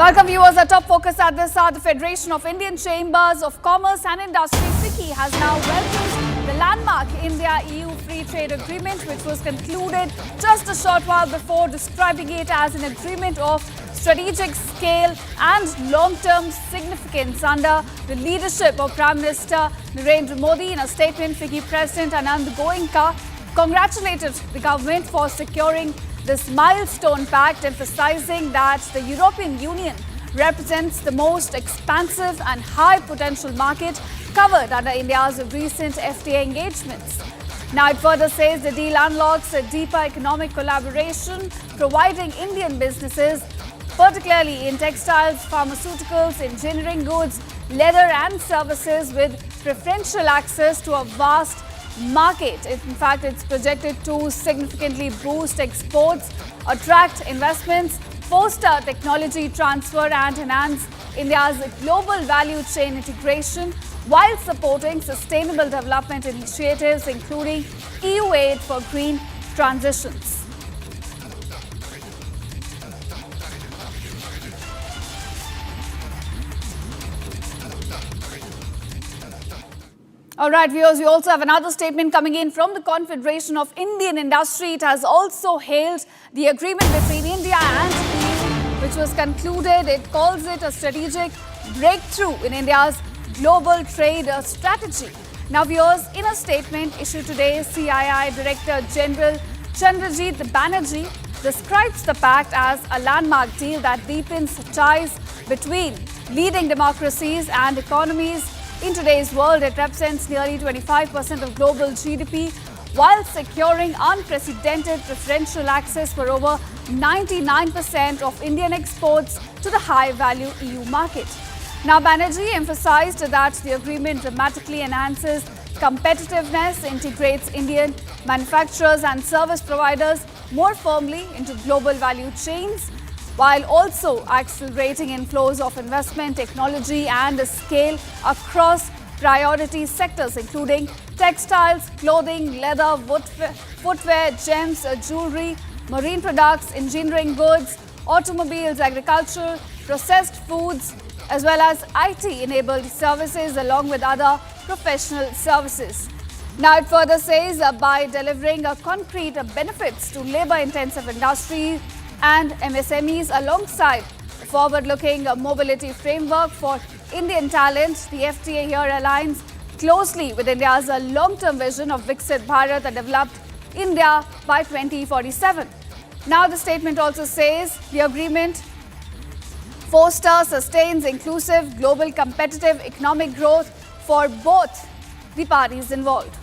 Welcome viewers. Our top focus at this hour, the Federation of Indian Chambers of Commerce and Industry, FICCI, has now welcomed the landmark India-EU Free Trade Agreement, which was concluded just a short while before, describing it as an agreement of strategic scale and long-term significance. Under the leadership of Prime Minister Narendra Modi, in a statement, FICCI President Anand Goenka congratulated the government for securing this milestone pact, emphasizing that the European Union represents the most expansive and high potential market covered under India's recent FTA engagements. Now, it further says the deal unlocks a deeper economic collaboration, providing Indian businesses, particularly in textiles, pharmaceuticals, engineering goods, leather and services, with preferential access to a vast market. In fact, it's projected to significantly boost exports, attract investments, foster technology transfer and enhance India's global value chain integration while supporting sustainable development initiatives, including EU aid for green transitions. All right, viewers, we also have another statement coming in from the Confederation of Indian Industry. It has also hailed the agreement between India and EU, which was concluded. It calls it a strategic breakthrough in India's global trade strategy. Now, viewers, in a statement issued today, CII Director General Chandrajit Banerjee describes the pact as a landmark deal that deepens ties between leading democracies and economies. In today's world, it represents nearly 25% of global GDP, while securing unprecedented preferential access for over 99% of Indian exports to the high-value EU market. Now, Banerjee emphasized that the agreement dramatically enhances competitiveness, integrates Indian manufacturers and service providers more firmly into global value chains, while also accelerating inflows of investment, technology and scale across priority sectors, including textiles, clothing, leather, footwear, gems, jewelry, marine products, engineering goods, automobiles, agriculture, processed foods, as well as IT-enabled services, along with other professional services. Now, it further says by delivering concrete benefits to labor-intensive industries and MSMEs alongside a forward-looking mobility framework for Indian talent, the FTA here aligns closely with India's long-term vision of Viksit Bharat, a developed India by 2047. Now, the statement also says the agreement fosters, sustains inclusive, global competitive economic growth for both the parties involved.